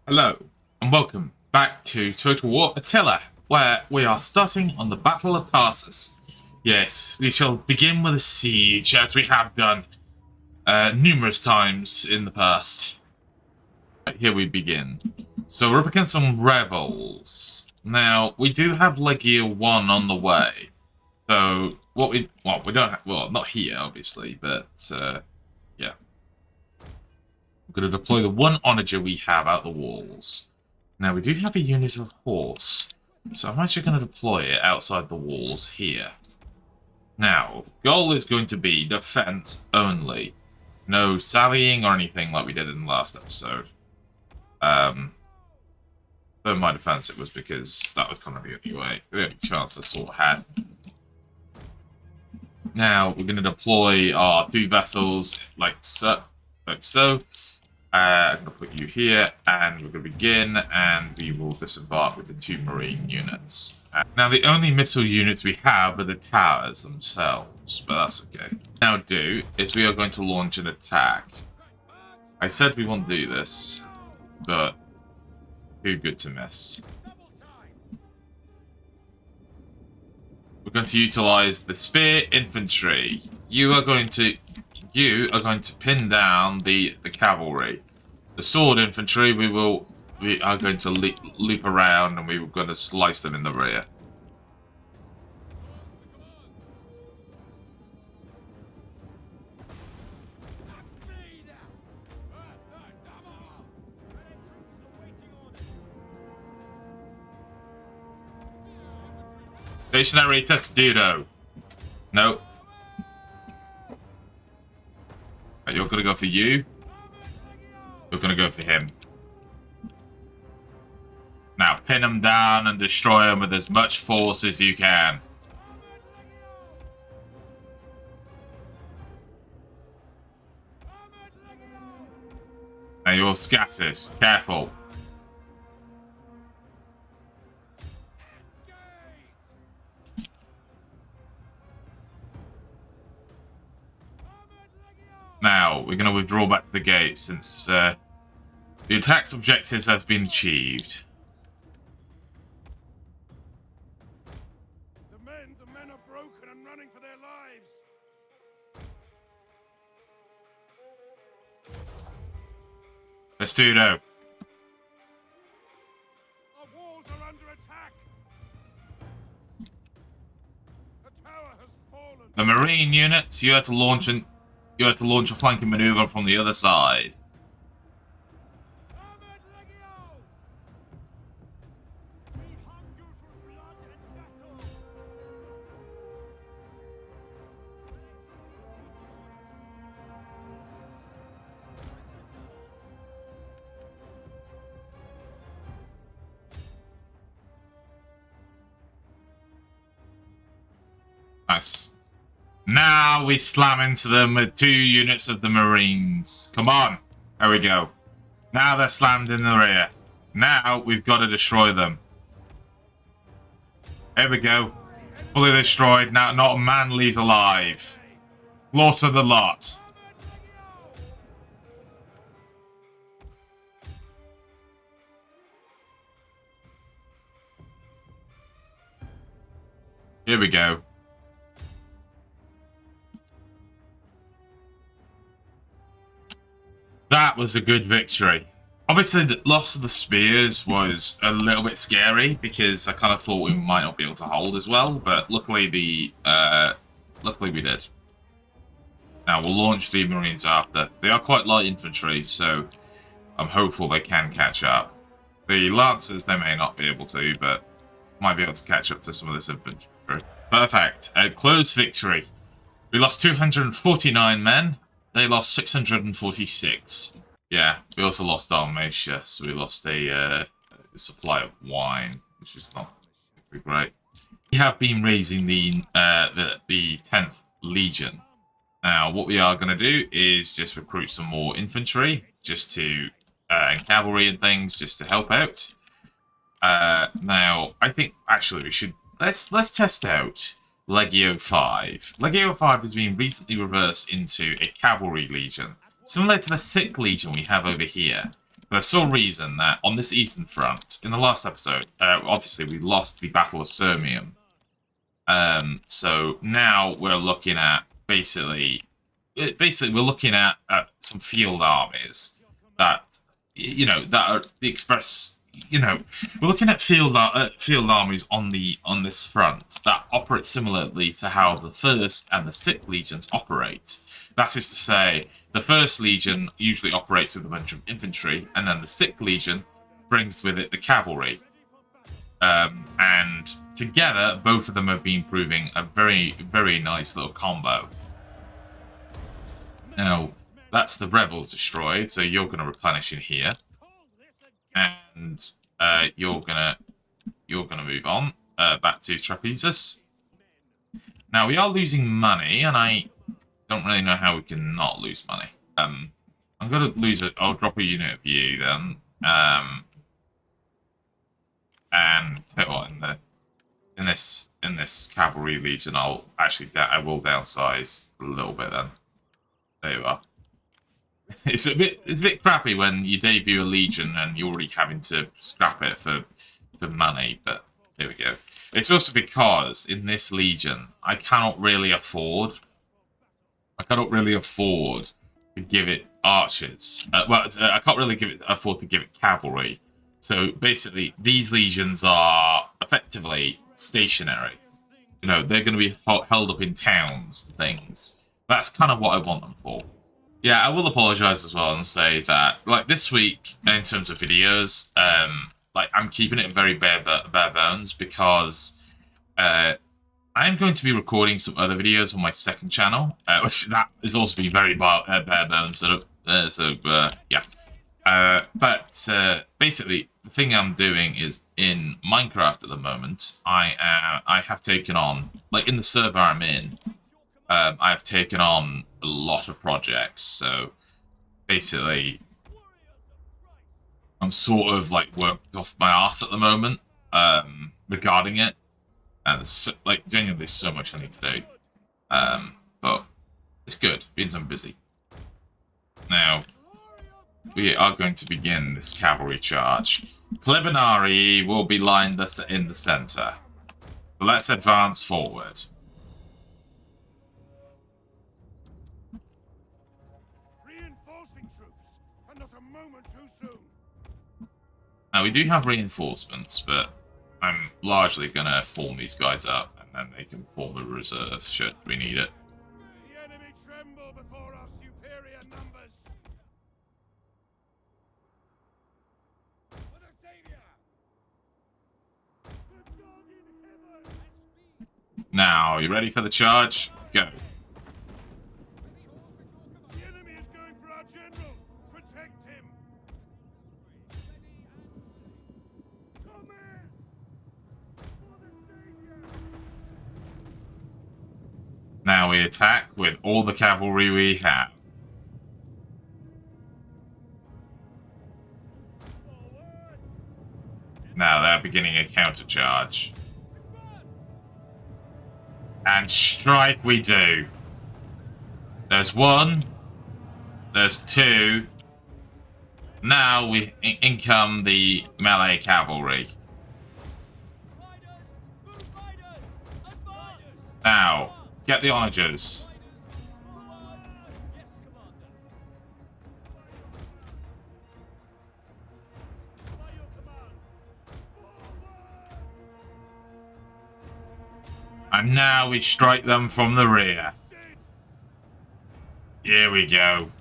Hello, and welcome back to Total War Attila, where we are starting on the Battle of Tarsus. Yes, we shall begin with a siege, as we have done numerous times in the past. Here we begin. So we're up against some rebels. Now, we do have Legio 1 on the way. So, we don't have, well, not here, obviously, but, yeah. We're going to deploy the one onager we have out the walls. Now, we do have a unit of horse, so I'm actually going to deploy it outside the walls here. Now, the goal is going to be defense only. No sallying or anything like we did in the last episode. For my defense, it was because that was kind of the only way, the only chance I sort of had. Now, we're going to deploy our two vessels like so. I'm going to put you here, and we're going to begin, and we will disembark with the two marine units. Now, the only missile units we have are the towers themselves, but that's okay. Now, we are going to launch an attack. I said we won't do this, but too good to miss. We're going to utilize the spear infantry. You are going to pin down the cavalry. The sword infantry, we are going to loop around, and we're going to slice them in the rear. Stationary testudo. No. You're going to go for you. You're going to go for him. Now, pin him down and destroy him with as much force as you can. Now, you're scattered. Careful. Now, we're going to withdraw back to the gate since the attack's objectives have been achieved. The men are broken and running for their lives. Testudo. Our walls are under attack. The tower has fallen. The marine units, you have to launch a flanking maneuver from the other side. Nice. Now we slam into them with 2 units of the Marines. Come on. There we go. Now they're slammed in the rear. Now we've got to destroy them. There we go. Fully destroyed. Now not a man leaves alive. Slaughter the lot. Here we go. That was a good victory. Obviously, the loss of the spears was a little bit scary because I kind of thought we might not be able to hold as well, but luckily luckily we did. Now we'll launch the Marines after. They are quite light infantry, so I'm hopeful they can catch up. The Lancers, they may not be able to, but might be able to catch up to some of this infantry. Perfect. A close victory. We lost 249 men. They lost 646. Yeah, we also lost Dalmatia, so we lost a supply of wine, which is not particularly great. We have been raising the 10th Legion. Now, what we are going to do is just recruit some more infantry, just to and cavalry and things, just to help out. Now, I think actually we should let's test out Legio 5. Legio 5 has been recently reversed into a cavalry legion, similar to the Sick Legion we have over here. For the sole reason that on this eastern front, in the last episode, obviously we lost the Battle of Sirmium. So now we're looking at basically we're looking at some field armies that that are the express. We're looking at field armies on this front that operate similarly to how the First and the Sixth Legions operate. That is to say, the First Legion usually operates with a bunch of infantry, and then the Sixth Legion brings with it the cavalry. And together, both of them have been proving a very, very nice little combo. Now, that's the rebels destroyed, so you're going to replenish in here, and you're gonna move on back to Trapezus. Now we are losing money, and I don't really know how we can not lose money. I'm gonna lose it. I'll drop a unit of you then. And what, in this cavalry legion, I will downsize a little bit then. There you are. It's a bit crappy when you debut a legion and you're already having to scrap it for money, but there we go. It's also because in this legion I cannot really afford to give it archers. I can't really afford to give it cavalry. So basically, these legions are effectively stationary. They're going to be held up in towns and things. That's kind of what I want them for. Yeah, I will apologise as well and say that, like, this week, in terms of videos, I'm keeping it very bare bones because I'm going to be recording some other videos on my second channel, which that is also being very bare bones. Yeah. But basically, the thing I'm doing is in Minecraft at the moment, I have taken on, like, in the server I'm in, I've taken on a lot of projects, so basically I'm sort of like worked off my arse at the moment regarding it, and genuinely there's so much I need to do, but it's good, being so busy. Now we are going to begin this cavalry charge. Klebinari will be lined in the center. Let's advance forward. Now, we do have reinforcements, but I'm largely going to form these guys up, and then they can form a reserve should we need it. The enemy tremble before our superior numbers. For the Savior! For God in heaven! Now, you ready for the charge? Go. The enemy is going for our general. Protect him. Now we attack with all the cavalry we have. Now they're beginning a counter-charge. And strike we do. There's one. There's two. Now in come the melee cavalry. Now, get the onagers. And now we strike them from the rear. Here we go.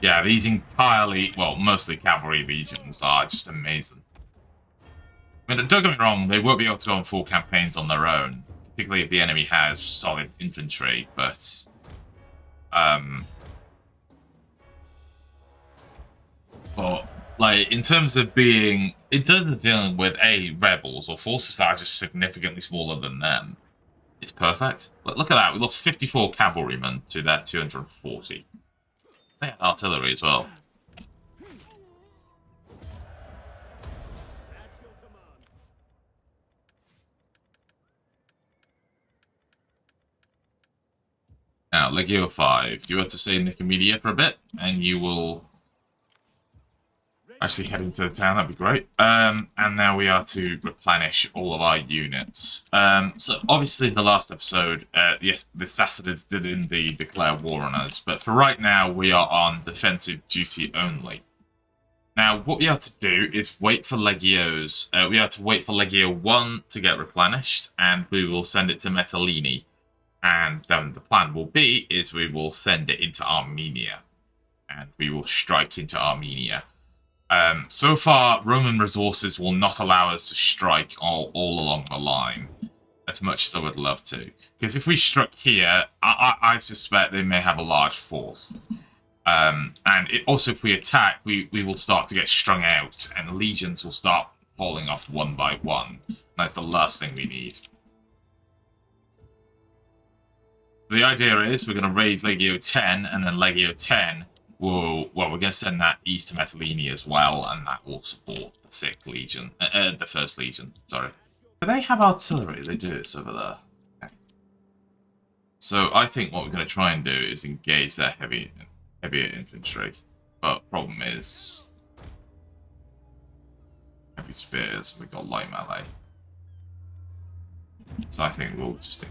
Yeah, these entirely, well, mostly cavalry legions are just amazing. I mean, don't get me wrong, they won't be able to go on full campaigns on their own, particularly if the enemy has solid infantry, but like, in terms of dealing with rebels or forces that are just significantly smaller than them, it's perfect. Look at that, we lost 54 cavalrymen to their 240. They had artillery as well. Now, Legio 5, you have to stay in Nicomedia for a bit, and you will actually head into the town. That'd be great. And now we are to replenish all of our units. So obviously, the last episode, yes, the Sassanids did indeed declare war on us, but for right now, we are on defensive duty only. Now, what we have to do is wait for Legios. We have to wait for Legio 1 to get replenished, and we will send it to Metalini. And then the plan will be is we will send it into Armenia, and we will strike into Armenia. So far, Roman resources will not allow us to strike all along the line, as much as I would love to. Because if we struck here, I suspect they may have a large force. And also, if we attack, we will start to get strung out, and legions will start falling off one by one. That's the last thing we need. The idea is we're going to raise Legio 10, and then Legio 10 will, well, we're going to send that east to Metalini as well, and that will support the 6th Legion, the 1st Legion, sorry. Do they have artillery? They do, it's over there. Okay. So I think what we're going to try and do is engage their heavier infantry, but problem is heavy spears, we've got light melee. So I think we'll just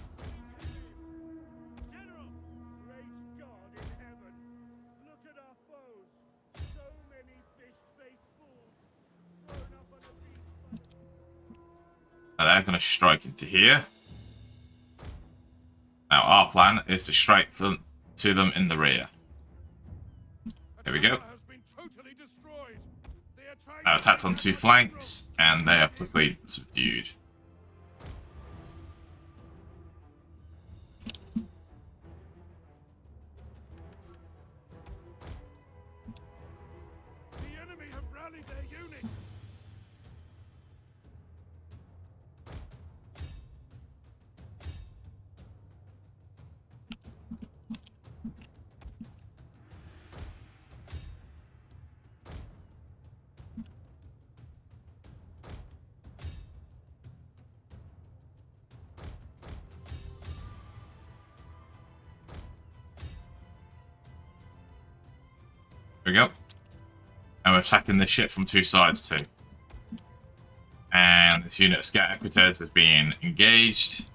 they're going to strike into here. Now our plan is to strike to them in the rear. There we go. Attacked on 2 flanks, and they are quickly subdued. The enemy have rallied their units. There we go. And we're attacking this ship from 2 sides too. And this unit of Scat Equites is being engaged.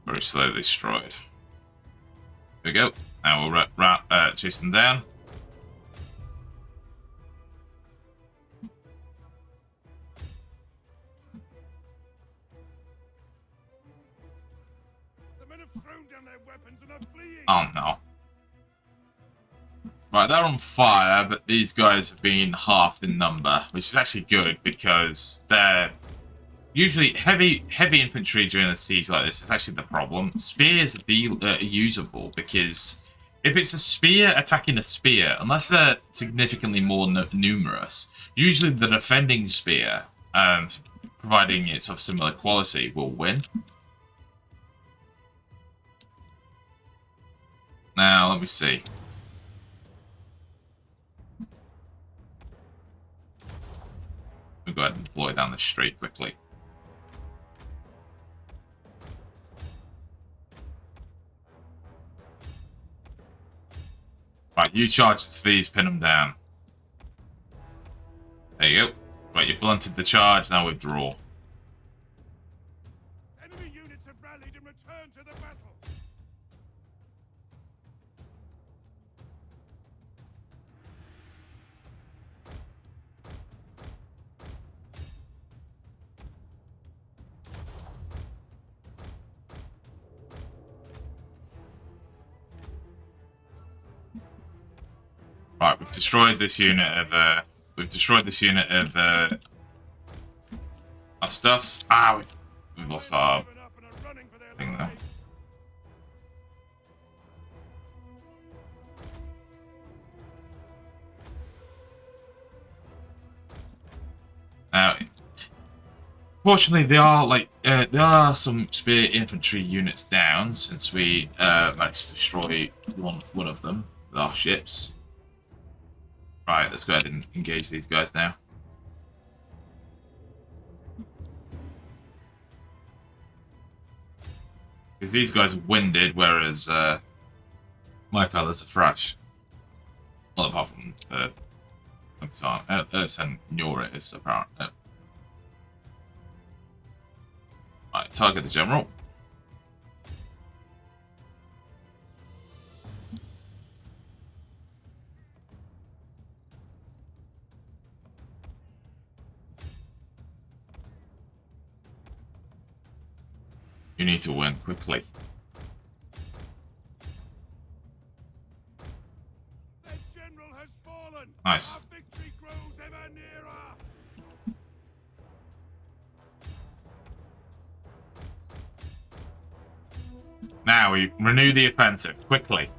Very slowly destroyed. There we go. Now we'll chase them down. The men have thrown down their weapons and are fleeing. Oh no. Right, they're on fire, but these guys have been halved in number, which is actually good because they're usually heavy infantry during a siege like this is actually the problem. Spears are usable because if it's a spear attacking a spear, unless they're significantly more numerous, usually the defending spear, providing it's of similar quality, will win. Now, let me see. We'll go ahead and deploy down the street quickly. Right, you charge to these, pin them down. There you go. Right, you blunted the charge, now withdraw. Enemy units have rallied and returned to the battle. Right, we've destroyed this unit of our stuffs. Ah, we've lost our thing there. Now, fortunately, there are some spear infantry units down since we managed to destroy one of them with our ships. Right, let's go ahead and engage these guys now. Because these guys are winded, whereas my fellas are fresh. Well, apart from Nora is apparently. Right, target the general. You need to win quickly. The general has fallen. Nice. Our victory grows ever nearer. Now we renew the offensive quickly.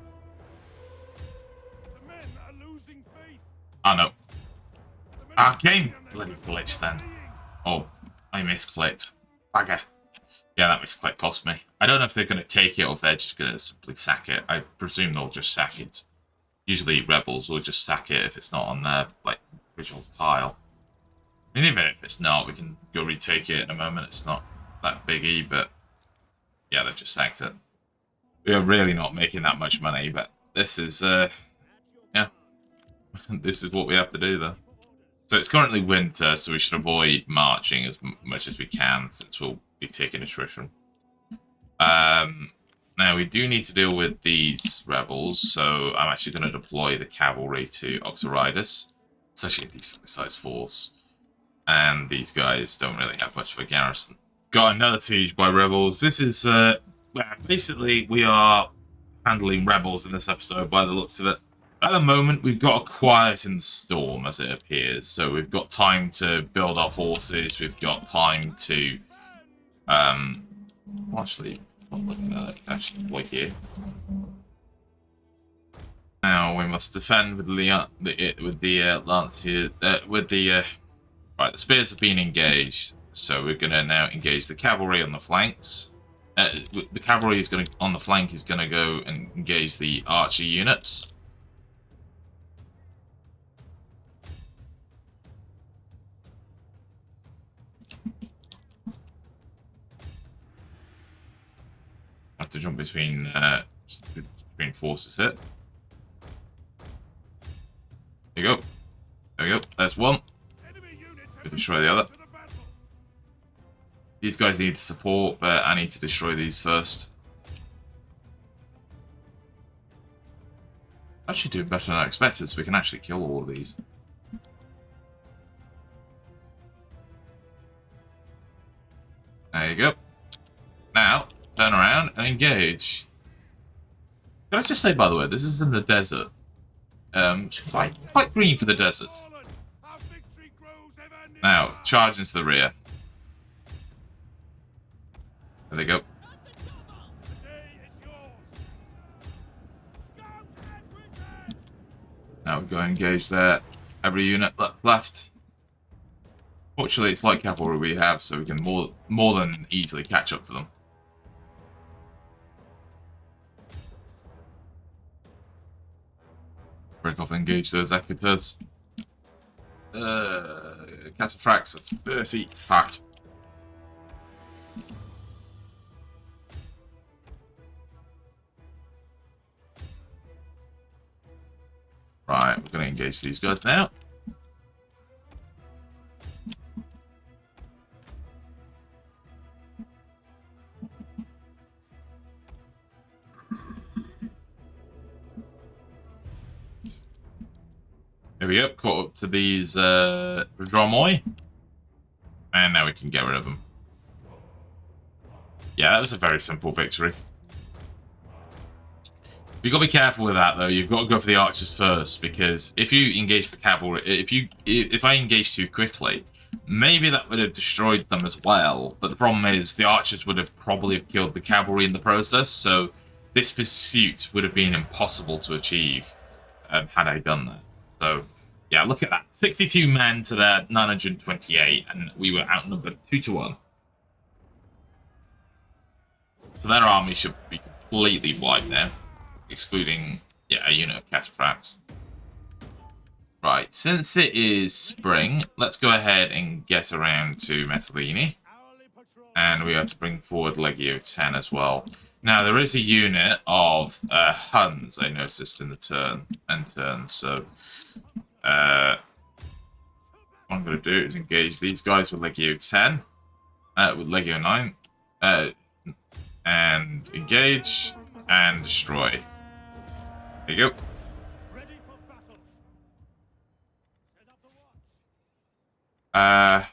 The men are losing faith. Oh no. The men Ah, are game fleeing. bloody glitched then. Fleeing. Oh, I misclicked. Bugger. Yeah, that misclick cost me. I don't know if they're going to take it or if they're just going to simply sack it. I presume they'll just sack it. Usually rebels will just sack it if it's not on their like original tile. And even if it's not, we can go retake it in a moment. It's not that biggie, but yeah, they've just sacked it. We are really not making that much money, but this is yeah, this is what we have to do though. So it's currently winter, so we should avoid marching as much as we can since we'll be taking attrition. Now we do need to deal with these rebels, so I'm actually going to deploy the cavalry to Oxyridus. It's actually a decently sized force. And these guys don't really have much of a garrison. Got another siege by rebels. This is, basically, we are handling rebels in this episode by the looks of it. At the moment, we've got a quiet in the storm, as it appears. So we've got time to build our forces. We've got time to, actually, I'm not looking at it. Actually, like here. Now we must defend with the Lancia, right, the spears have been engaged, so we're going to now engage the cavalry on the flanks. The cavalry is going to on the flank is going to go and engage the archer units. I have to jump between forces here. There you go. There we go. There's one. Enemy units have Destroy the other. to the battle. These guys need support, but I need to destroy these first. Actually doing better than I expected, so we can actually kill all of these. There you go. Now, turn around and engage. Can I just say, by the way, this is in the desert. Quite green for the desert. Fallen. Our victory grows ever nearer. Now, charge into the rear. There they go. The day is yours. Scout and retreat. Now we go engage there. Every unit that's left. Fortunately, it's light cavalry we have, so we can more than easily catch up to them. Break off and engage those equitors. Cataphracts at 30. Fuck. Right, we're going to engage these guys now. There we go, caught up to these Dromoi. And now we can get rid of them. Yeah, that was a very simple victory. You've got to be careful with that, though. You've got to go for the archers first, because if you engage the cavalry, if I engage too quickly, maybe that would have destroyed them as well. But the problem is the archers would have probably killed the cavalry in the process, so this pursuit would have been impossible to achieve had I done that. So, yeah, look at that. 62 men to their 928, and we were outnumbered 2-1. So their army should be completely wiped now. Excluding, yeah, a unit of cataphracts. Right, since it is spring, let's go ahead and get around to Metalini. And we have to bring forward Legio 10 as well. Now, there is a unit of Huns I noticed in the turn, so what I'm going to do is engage these guys with Legio 10, with Legio 9, and engage and destroy. There you go. Ready for battle. Set up the watch.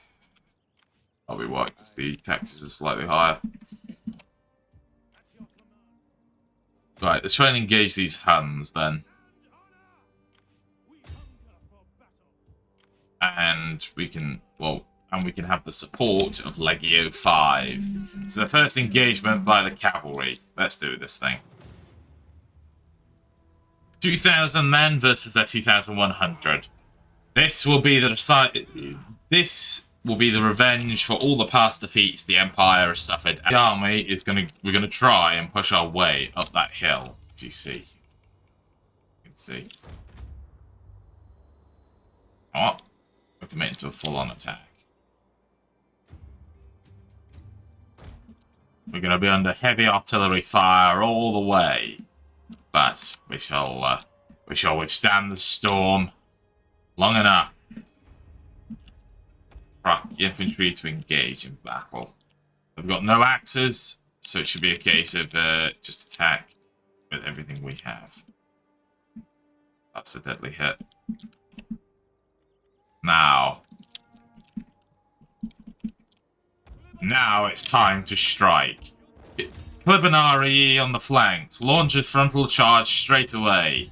I'll be white because the taxes are slightly higher. At your command. Right, let's try and engage these Huns then. We hunger for battle. And we can, well, and we can have the support of Legio 5. So the first engagement by the cavalry. Let's do this thing. 2,000 men versus their 2,100. This will be the revenge for all the past defeats the Empire has suffered. The army is we're gonna try and push our way up that hill. If you see, you can see. Oh, we're committing to a full-on attack. We're gonna be under heavy artillery fire all the way. But we shall withstand the storm long enough for the infantry to engage in battle. We've got no axes, so it should be a case of just attack with everything we have. That's a deadly hit. Now it's time to strike. Clibinari on the flanks. Launches frontal charge straight away.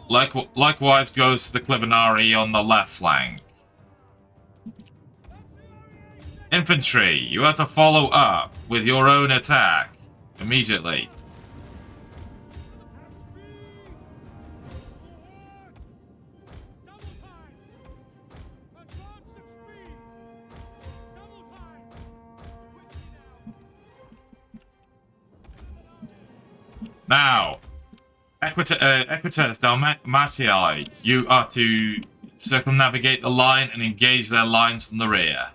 Likewise goes to the Clibinari on the left flank. Infantry, you have to follow up with your own attack immediately. Now, Equites Dalmatii, you are to circumnavigate the line and engage their lines from the rear.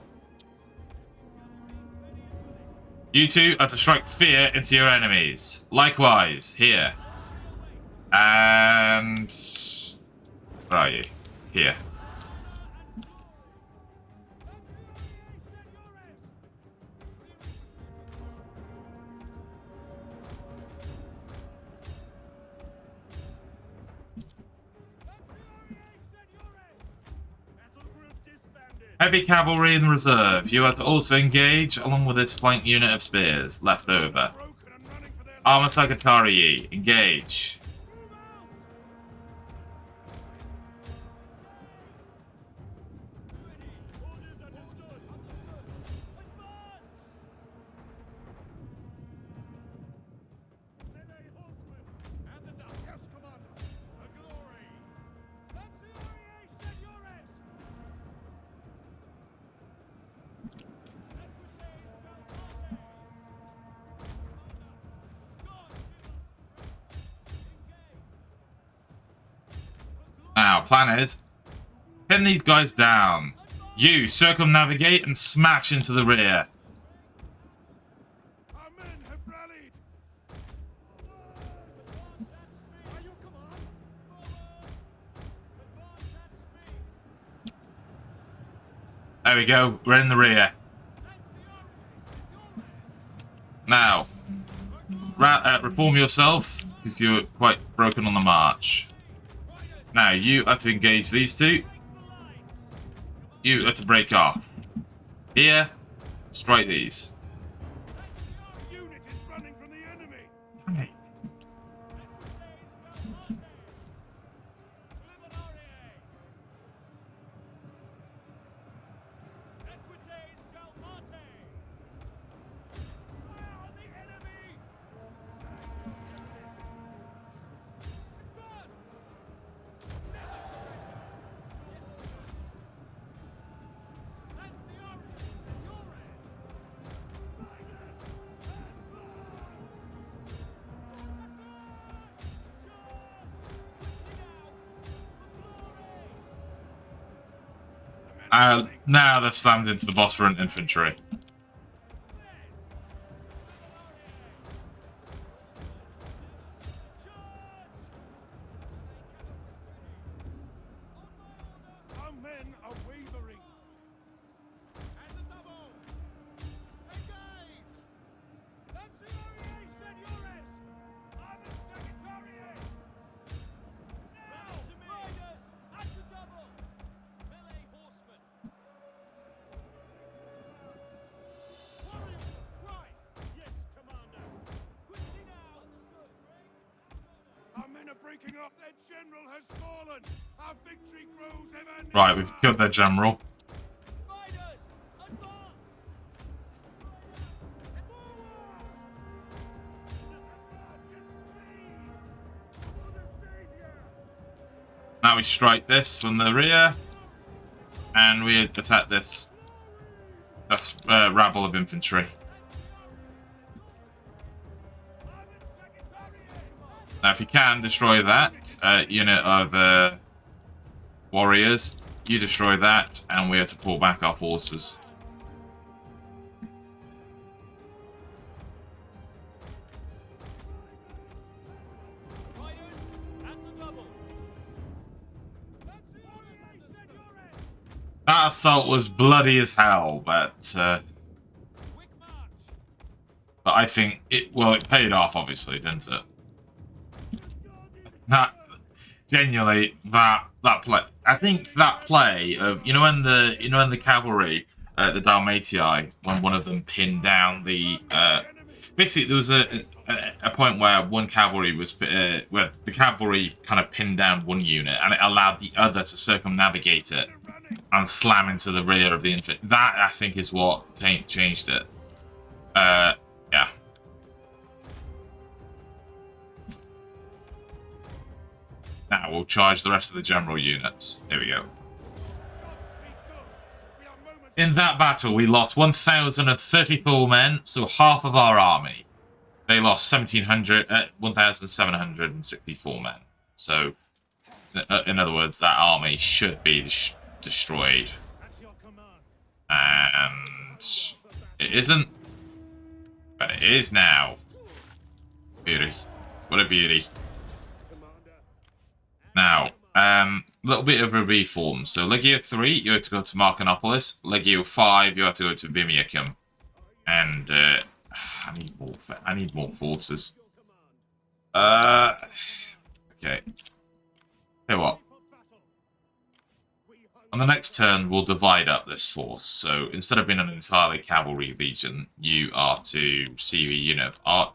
You two are to strike fear into your enemies. Likewise, here. And... where are you? Here. Heavy cavalry in reserve. You are to also engage along with this flank unit of spears left over. Armor Sagatari, engage. Now, plan is, pin these guys down. You circumnavigate and smash into the rear. Our men have rallied. There we go, we're in the rear. Now, reform yourself, because you're quite broken on the march. Now, you are to engage these two. You are to break off. Here, strike these. Unit is running from the enemy. Right. Now they've slammed into the boss front infantry. breaking up. Their general has fallen. Our victory grows ever nearer. Right, we've killed their general. Riders, advance! Now we strike this from the rear, and we attack this. That's rabble of infantry. Now, if you can destroy that unit of warriors, you destroy that, and we have to pull back our forces. Riders, at the double! That assault was bloody as hell, but Quick march! I think it paid off, obviously, didn't it? That genuinely that play. I think that play of when the cavalry, the Dalmatii, when one of them pinned down the basically there was a point where one cavalry was where the cavalry kind of pinned down one unit and it allowed the other to circumnavigate it and slam into the rear of the infantry. That, I think, is what changed it. Yeah. Now we'll charge the rest of the general units. Here we go. In that battle, we lost 1,034 men, so half of our army. They lost 1,764 men. So, in other words, that army should be destroyed. And it isn't, but it is now. Beauty. What a beauty. Now, little bit of a reform. So, Legio 3, you have to go to Marcanopolis. Legio 5, you have to go to Vimiacum. And, I need more forces. Okay. Tell you what. On the next turn, we'll divide up this force. So, instead of being an entirely cavalry legion, you are to see a unit of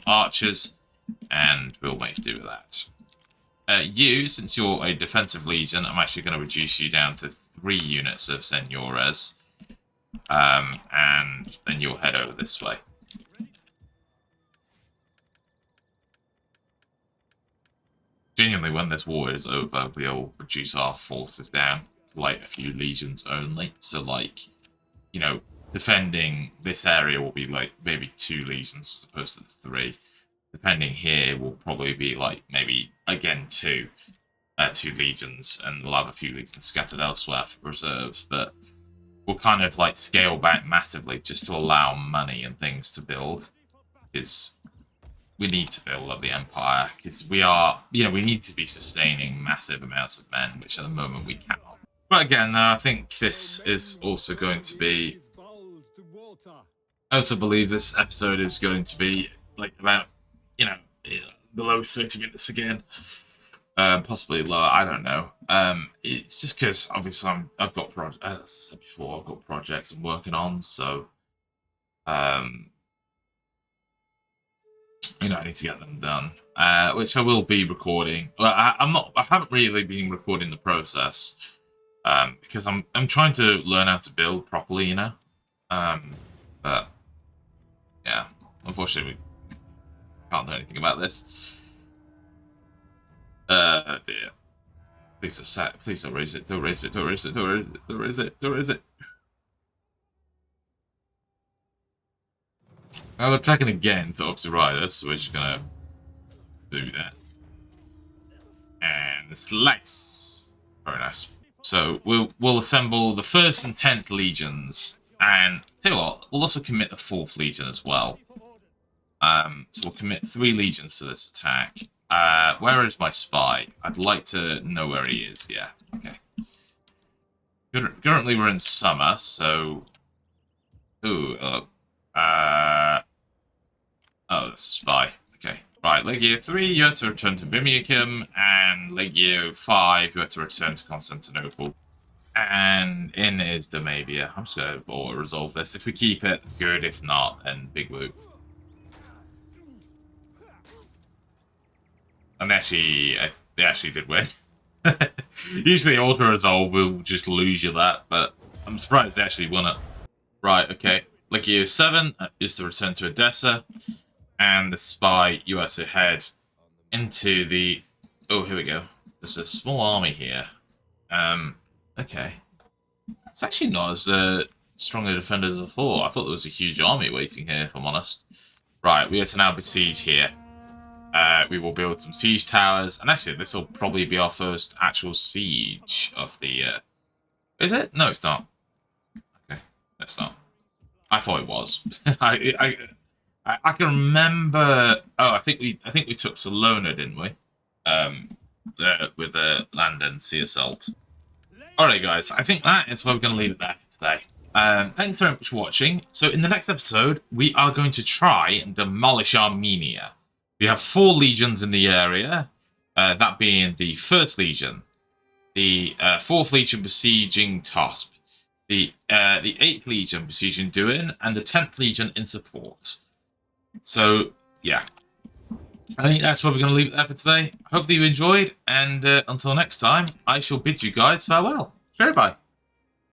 archers, and we'll make do with that. You, since you're a defensive legion, I'm actually going to reduce you down to 3 units of Senores. And then you'll head over this way. Genuinely, when this war is over, we'll reduce our forces down to, like, a few legions only. So, like, defending this area will be, like, maybe 2 legions as opposed to 3. Depending here will probably be like maybe again 2 legions, and we'll have a few legions scattered elsewhere for reserves, but we'll kind of like scale back massively just to allow money and things to build, because we need to build up the empire, because we are, we need to be sustaining massive amounts of men, which at the moment we cannot. But again, I think this is also going to be, I also believe this episode is going to be like about below 30 minutes again. Possibly lower, I don't know. It's just because, obviously, I've got as I said before, I've got projects I'm working on, so, I need to get them done. Which I will be recording. Well, I haven't really been recording the process, because I'm trying to learn how to build properly, but, yeah, unfortunately, can't do anything about this. Dear. Please don't raise it. Don't raise it. Don't raise it. Don't raise it. Don't raise it. Don't raise it. Now we're attacking again to Oxyrida, so we're just gonna do that. And slice. Very nice. So we'll assemble the 1st and 10th legions, and tell you what, we'll also commit the 4th legion as well. So we'll commit 3 legions to this attack. Where is my spy? I'd like to know where he is. Yeah, okay. Currently we're in summer, so... oh, that's a spy. Okay. Right, Legio 3, you have to return to Vimiacum, and Legio 5, you have to return to Constantinople. And in is Damavia. I'm just going to auto-resolve this. If we keep it, good. If not, then big whoop. And they actually did win. Usually auto-resolve will just lose you that, but I'm surprised they actually won it. Right, okay. Legio 7 is to return to Odessa, and the spy, you are to head into the... Oh, here we go. There's a small army here. Okay. It's actually not as strongly defended as I thought. I thought there was a huge army waiting here, if I'm honest. Right, we are to now besiege here. We will build some siege towers, and actually this will probably be our first actual siege of the... Is it? No, it's not. Okay, it's not. I thought it was. I can remember... Oh, I think we took Salona, didn't we? With the land and sea assault. Alright guys, I think that is where we're going to leave it there for today. Thanks very much for watching. So in the next episode, we are going to try and demolish Armenia. We have 4 legions in the area, that being the 1st Legion, the 4th Legion besieging Tosp, the 8th Legion besieging Duin, and the 10th Legion in support. So, yeah. I think that's where we're going to leave it there for today. Hopefully you enjoyed, and until next time, I shall bid you guys farewell. Bye.